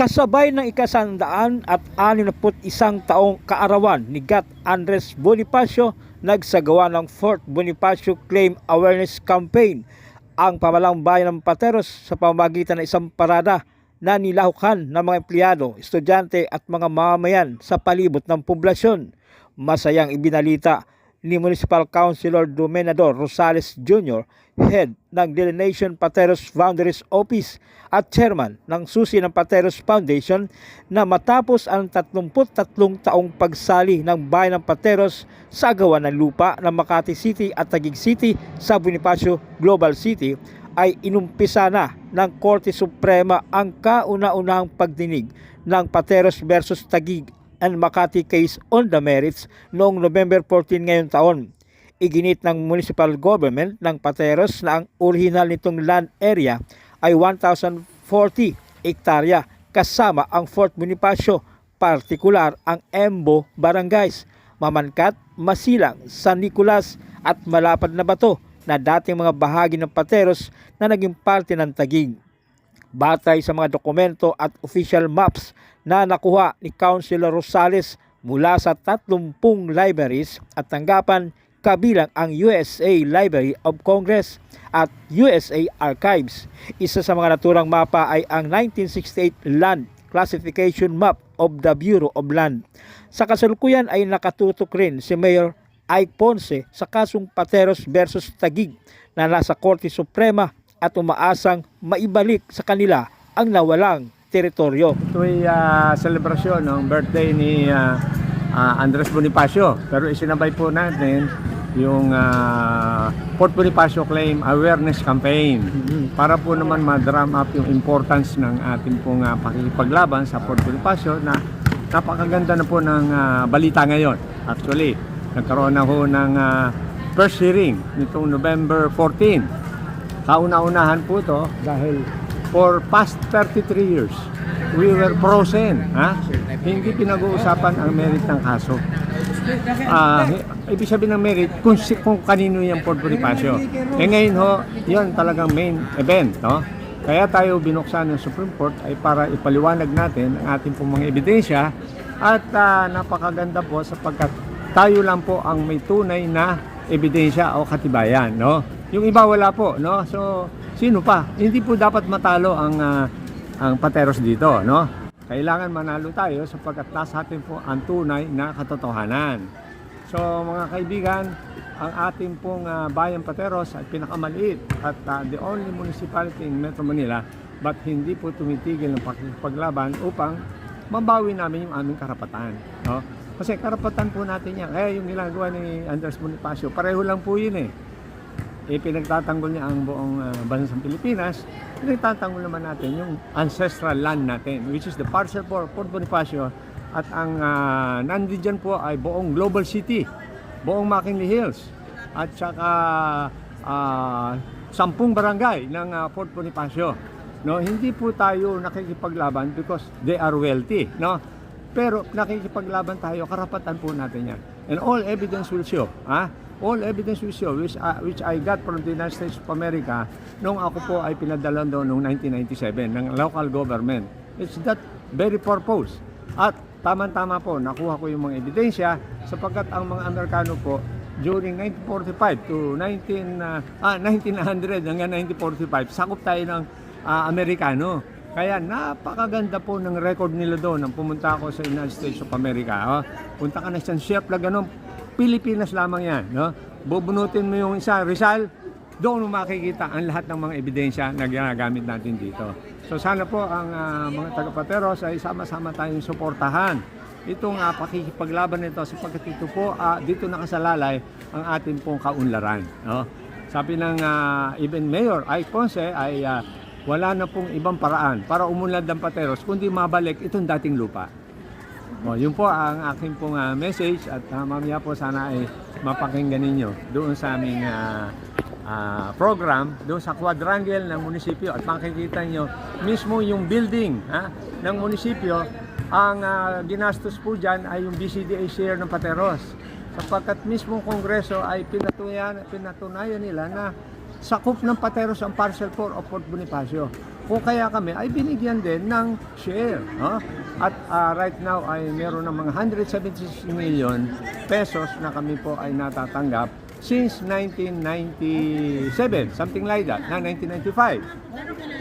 Kasabay ng ika-161 taong kaarawan ni Gat Andres Bonifacio, nagsagawa ng 4th Bonifacio Claim Awareness Campaign ang pamalang bayan ng Pateros sa pamamagitan ng isang parada na nilahukan ng mga empleyado, estudyante at mga mamamayan sa palibot ng poblasyon. Masayang ibinalita ni Municipal Councilor Domenador Rosales Jr., Head ng Delineation Pateros Boundaries Office at Chairman ng Susi ng Pateros Foundation, na matapos ang 33 taong pagsali ng bayan ng Pateros sa agawan ng lupa ng Makati City at Taguig City sa Bonifacio Global City, ay inumpisa na ng Korte Suprema ang kauna-unahang pagdinig ng Pateros versus Taguig and Makati case on the merits noong November 14 ngayong taon. Iginit ng municipal government ng Pateros na ang original nitong land area ay 1,040 hektarya kasama ang Fort Bonifacio, partikular ang Embo Barangays, Mamangkat, Masilang, San Nicolas at Malapad na Bato na dating mga bahagi ng Pateros na naging parte ng Taguig. Batay sa mga dokumento at official maps na nakuha ni Councilor Rosales mula sa 30 libraries at tanggapan, kabilang ang USA Library of Congress at USA Archives. Isa sa mga naturang mapa ay ang 1968 Land Classification Map of the Bureau of Land. Sa kasalukuyan ay nakatutok rin si Mayor Ike Ponce sa kasong Pateros versus Taguig na nasa Korte Suprema at umaasang maibalik sa kanila ang nawalang teritoryo. Ito'y selebrasyon ng birthday ni Andres Bonifacio, pero isinabay po natin yung Fort Bonifacio Claim Awareness Campaign para po naman ma-drum up yung importance ng ating pong pakikipaglaban sa Fort Bonifacio, na napakaganda na po ng balita ngayon. Actually, nagkaroon na ho ng first hearing nitong November 14. Kauna-unahan po to dahil for past 33 years we were frozen. Hindi pinag-uusapan ang merit ng kaso. Ibig sabihin ng merit kung kanino yung Fort Bonifacio. Ngayon ho, yun talagang main event, no? Kaya tayo binuksan ng Supreme Court ay para ipaliwanag natin ang ating pong mga ebidensya, at napakaganda po sapagkat tayo lang po ang may tunay na ebidensya o katibayan, no? Yung iba wala po, no? So sino pa? Hindi po dapat matalo ang Pateros dito, no? Kailangan manalo tayo sapagkat nasa atin po ang tunay na katotohanan. So mga kaibigan, ang ating pong bayan Pateros ay pinakamaliit at the only municipality in Metro Manila, but hindi po tumitigil ng paglaban upang mabawi namin yung aming karapatan, no? Kasi karapatan po natin yan. Kaya yung ginagawa ni Andres Bonifacio, pareho lang po yun eh. Pinagtatanggol niya ang buong bansang Pilipinas, pinagtatanggol naman natin yung ancestral land natin, which is the parcel for Fort Bonifacio, at ang nandiyan po ay buong Global City, buong McKinley Hills, at saka 10 barangay ng Fort Bonifacio. No, hindi po tayo nakikipaglaban because they are wealthy, no? Pero nakikipaglaban tayo, karapatan po natin yan. And all evidence will show, all evidence will show, which I got from the United States of America nung ako po ay pinadala doon noong 1997 ng local government. It's that very purpose. At tama-tama po, nakuha ko yung mga ebidensya sapagkat ang mga Amerikano po during 1945 to 1900 hanggang 1945, sakop tayo ng Amerikano. Kaya napakaganda po ng record nila doon nang pumunta ako sa United States of America. Punta ka na sa Shep Laganon, Pilipinas lamang yan, no? Bubunutin mo yung isa, Rizal, doon mo makikita ang lahat ng mga ebidensya na ginagamit natin dito. So sana po ang mga taga-Pateros ay sama-sama tayong suportahan itong pakikipaglaban nito, sapagkat ito po dito nakasalalay ang ating pong kaunlaran, no? Sabi ng even Mayor Ike Ponce ay wala na pong ibang paraan para umunlad ng Pateros kundi mabalik itong dating lupa. Yun po ang aking pong message, at mamaya po sana ay mapakinggan ninyo doon sa aming program doon sa quadrangle ng munisipyo, at makikita nyo mismo yung building ng munisipyo. Ang ginastos po dyan ay yung BCDA share ng Pateros, sapagkat mismo Kongreso ay pinatunayan nila na sakop ng Pateros ang parcel 4 of Fort Bonifacio. kung kaya kami ay binigyan din ng share. No? At right now ay meron ng mga 176 million pesos na kami po ay natatanggap since 1997, something like that, na 1995.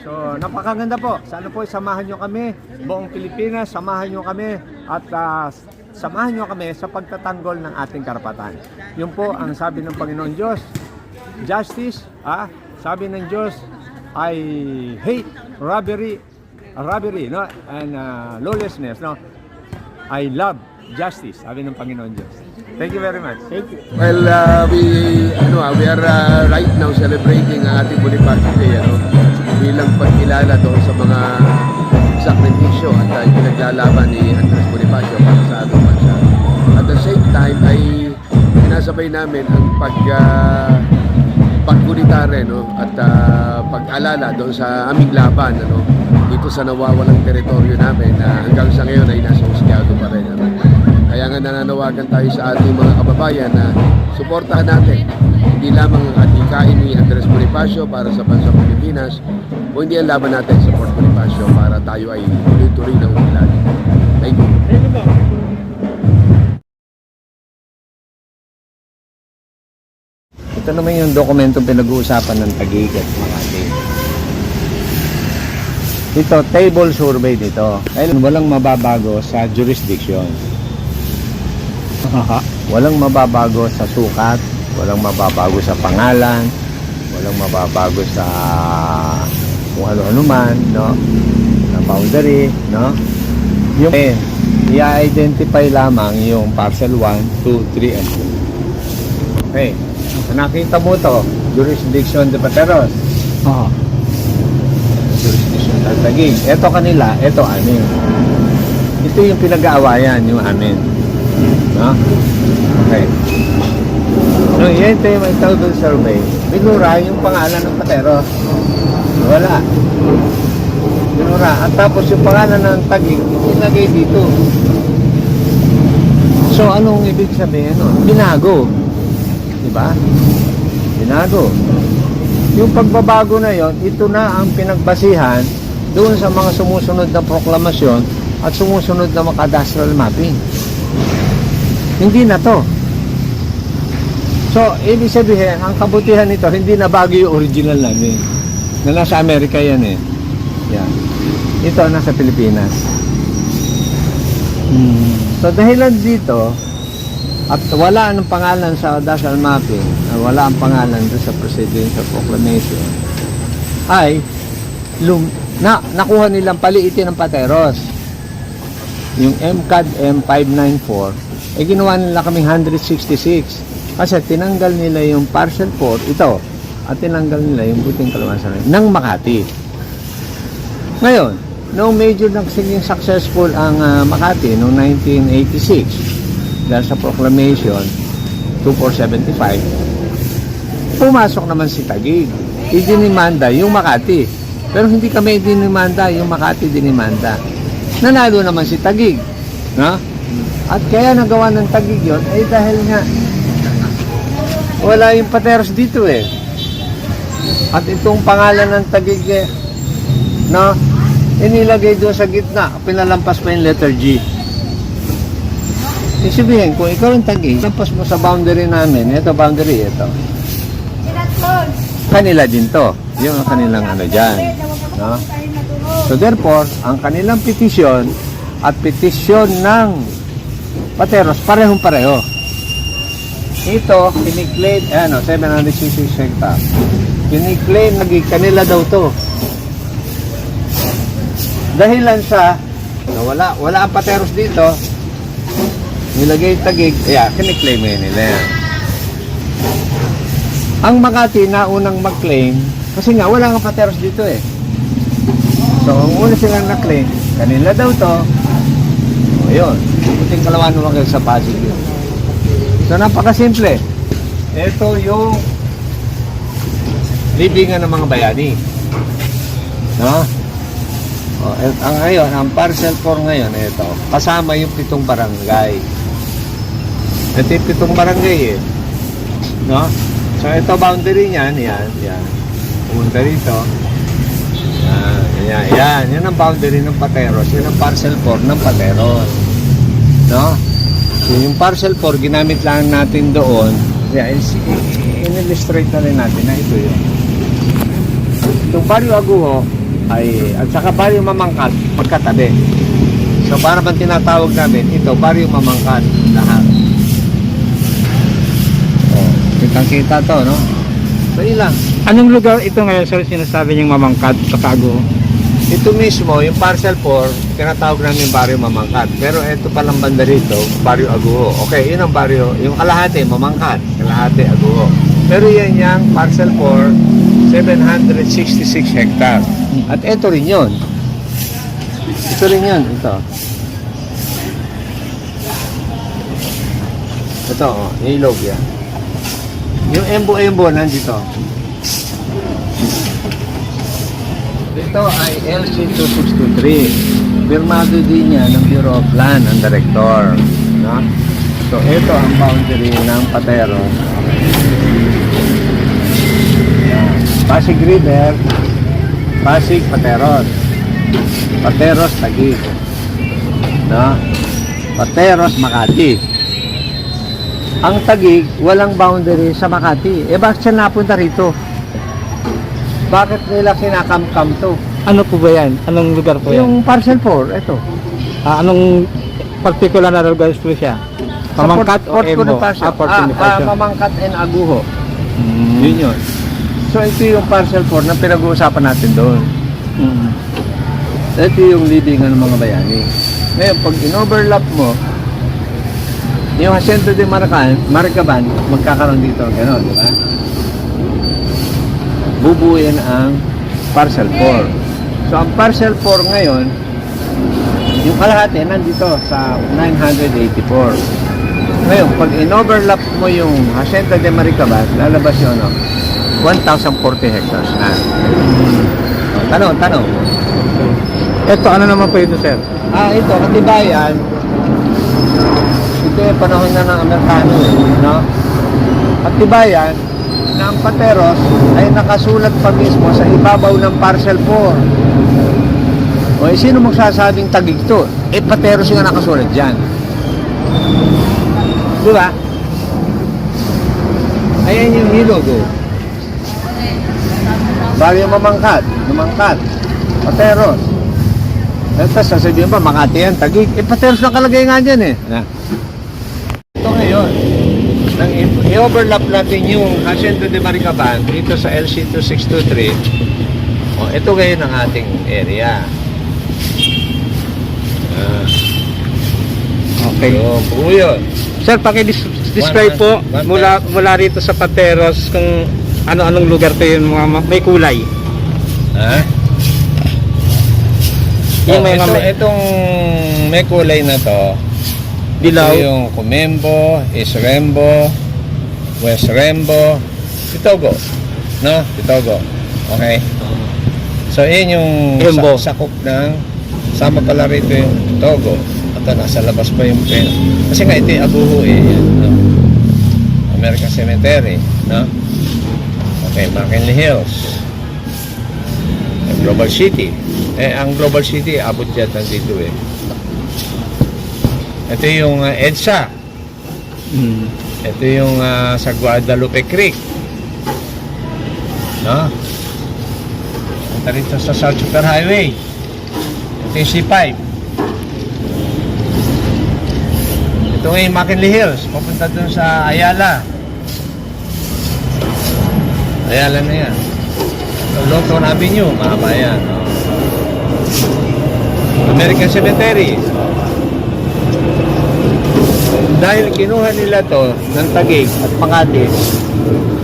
So, napakaganda po. Sana po samahan nyo kami, buong Pilipinas, samahan nyo kami at samahan nyo kami sa pagtatanggol ng ating karapatan. Yun po ang sabi ng Panginoon Diyos. Justice, sabi ng Diyos, I hate robbery, no? And lawlessness, no? I love justice, sabi ng Panginoon Diyos. Thank you very much. Thank you. Well, we are right now celebrating ang ating Bonifacio Day, bilang pagkilala doon sa mga sakripisyo at pinaglalaban ni Andres Bonifacio para sa ating bansa. At the same time ay sinasabay namin ang paggunita rin, at pag-alala doon sa aming laban dito sa nawawalang teritoryo namin na hanggang sa ngayon ay nasa husyado pa rin. Kaya nga nananawagan tayo sa ating mga kababayan na suportahan natin hindi lamang ang adhikain ni Andres Bonifacio para sa bansang Pilipinas, o hindi ang laban natin sa Fort Bonifacio para tayo ay tuloy-tuloy ng umilag. Thank you. Ito naman yung dokumentong pinag-uusapan ng Taguig at Makati. Ito, table survey dito. Kailan walang mababago sa jurisdiction. Walang mababago sa sukat, walang mababago sa pangalan, walang mababago sa kung ano-ano man, no? Na boundary, no? Yung i-identify lamang yung parcel 1, 2, 3, and 4. Okay. Nakita mo to, jurisdiction de Pateros. Jurisdiction ng Taguig. Ito kanila, ito amin. Ito yung pinag-aawayan, yung amin. No? Okay. So, yan ito yung may table survey. Binura yung pangalan ng Pateros. Wala. Binura. At tapos yung pangalan ng Taguig, ilagay dito. So, anong ibig sabihin? Binago. Diba? Binago. Yung pagbabago na yon, ito na ang pinagbasihan doon sa mga sumusunod na proklamasyon at sumusunod na mga cadastral mapping. Hindi na to. So, ibig sabihin, ang kabutihan nito, hindi na bago yung original namin. Na nasa Amerika yan eh. Yan. Ito, nasa Pilipinas. So, dahilan dito, at wala ang pangalan sa cadastral mapping, wala ang pangalan doon sa Presidential Proclamation, ay nakuha nilang paliitin ng Pateros. Yung MCAD M594, ginawa nila kaming 166 kasi tinanggal nila yung parcel 4, ito, at tinanggal nila yung buting kalawasan ng Makati. Ngayon, noong medyo nagsiging successful ang Makati noong 1986 dahil sa proclamation 2475, pumasok naman si Taguig, idinimanda yung Makati, pero hindi kami idinimanda, yung Makati dinimanda. Nanalo naman si Taguig, no? At kaya nagawa ng Taguig yun ay dahil nga wala yung Pateros dito eh. At itong pangalan ng Taguig no, inilagay doon sa gitna, pinalampas pa yung letter G. Ibig sabihin, kung ikaw yung Taguig, lampas mo sa boundary namin, ito boundary, ito. Kanila din to. Yung kanilang ano dyan. No? So therefore, ang kanilang petisyon at petisyon ng Pateros, parehong-pareho. Ito, kiniklaim, 766 hectares. Kiniklaim, kanila daw to. Dahilan sa, wala ang Pateros dito, nilagay Taguig, kiniklaim nila yan. Ang Makati na unang mag-claim, kasi nga, wala ang Pateros dito eh. So, ang una silang na-claim, kanila daw to, ayun, puting kalawan naman kayo sa Pasig yun. So, napakasimple. Ito yung libingan ng mga bayani. No? Ang ngayon, ang parcel 4 ngayon, ito, kasama yung 7 barangay. Ito yung 7 barangay eh. No? So, ito boundary niyan, yan. Pumunta rito. niya. Yan ang boundary ng Pateros. Yan ang parcel 4 ng Pateros. No? So, yung parcel 4, ginamit lang natin doon. Yeah, in-illustrate na rin natin na ito yun. Itong Barrio Aguho ay, at saka Barrio Mamangkat, magkatabi. So, para bang tinatawag namin, ito, Barrio Mamangkat, lahat. Oh, kitang-kita to, no? So, ilang. Anong lugar ito ngayon, sir, sinasabi niyang mamangkad sa Kago? Ito mismo, yung parcel 4, tinatawag namin Barrio Mamangkat. Pero ito palang banda rito, Barrio Aguho. Okay, yun ang barrio, yung kalahati, Mamangkat, kalahati, Aguho. Pero yan yung parcel 4, 766 hectares. At ito rin yun. Ito rin yun, ito. Ito, oh, ilog yan. Yung embo-embo nandito. Ito ay LC2623. Firmado din yan ng Bureau of Land, ang director. No? So, ito ang boundary ng Pateros. Yan. Pasig River, Pasig, Pateros. Pateros, Taguig. No? Pateros, Makati. Ang Taguig, walang boundary sa Makati. Eh, bakit siya napunta rito? Bakit nila kinakam-kam to? Ano po ba yan? Anong lugar po yan? Yung parcel 4, ito. Anong particular na lugar po siya? Mamangkat o Embo? Port Bonifacio. Mamangkat and Aguho. Yun yun. So, ito yung parcel 4 na pinag-uusapan natin doon. Ito yung libingan ng mga bayani. Ngayon, pag in-overlap mo, yung Hacienda de Maricaban, magkakaroon dito, gano'n, di ba? Bubuin ang parcel 4. So, ang parcel 4 ngayon, yung kalahati nandito sa 984. Ngayon, pag in-overlap mo yung Hacienda de Maricaban, lalabas yun, no? 1,040 hectares na. O, tanong. Ito, ano naman po ito, sir? Ito, Katibayan. Ito yung panahon na ng Amerikano, no? Katibayan ng Pateros ay nakasulat pa mismo sa ibabaw ng parcel 4. O, sino magsasabing Taguig to? Pateros yung nakasulat dyan. Di ba? Ayan yung hilog, oh. Barrio Mamangkat, Pateros. Tapos sasabihin pa, Makati yan, Taguig. Pateros na kalagay nga dyan, eh. Ito ngayon, nang i-overlap natin yung Hacienda de Maricaban dito sa LC2623. O, ito ngayon ang ating area. Okay. So, buo yun. Sir, paki-describe po mula rito sa Pateros kung ano-anong lugar to yung mga may kulay. Yung Itong may kulay na to, dilaw. ito yung Comembo, East Rembo, West Rembo, Itogo. No? Itogo. Okay? So, yun yung Rembo. sakop ng sama pala rito yung Itogo. At nasa labas pa yung pera. Kasi nga ito yung Aguho eh. Yan, no? American Cemetery. No? Okay, McKinley Hills. Global City. Ang Global City, abot dyan nandito eh. Ito yung EDSA. Ito yung sa Guadalupe Creek. No? Punta rito sa South Super Highway. Ito yung C5. Ito yung McKinley Hills. Papunta dun sa Ayala. Ayala na yan. Longton Avenue. Mahaba yan. No? American Cemetery. Dahil kinuha nila to ng Taguig at Makati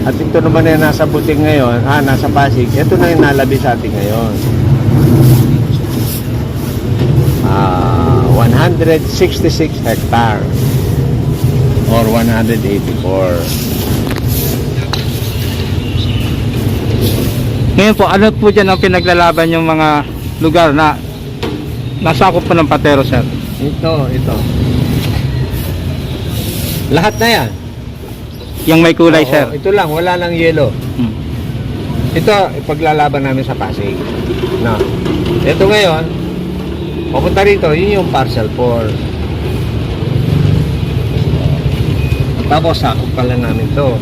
at ito naman na nasa Buting ngayon, nasa Pasig, ito na yung nalabi sa atin ngayon. 166 hectare or 184. Ngayon po, ano po dyan ang pinaglalaban yung mga lugar na nasakop po ng Pateros, sir? Ito. Lahat na yan. Yung may kulay, Oo, sir? ito lang, wala lang yellow. Ito, ipaglalaban namin sa Pasig. No. Ito ngayon, papunta rito, yun yung parcel 4. Tapos sakop pa lang namin to.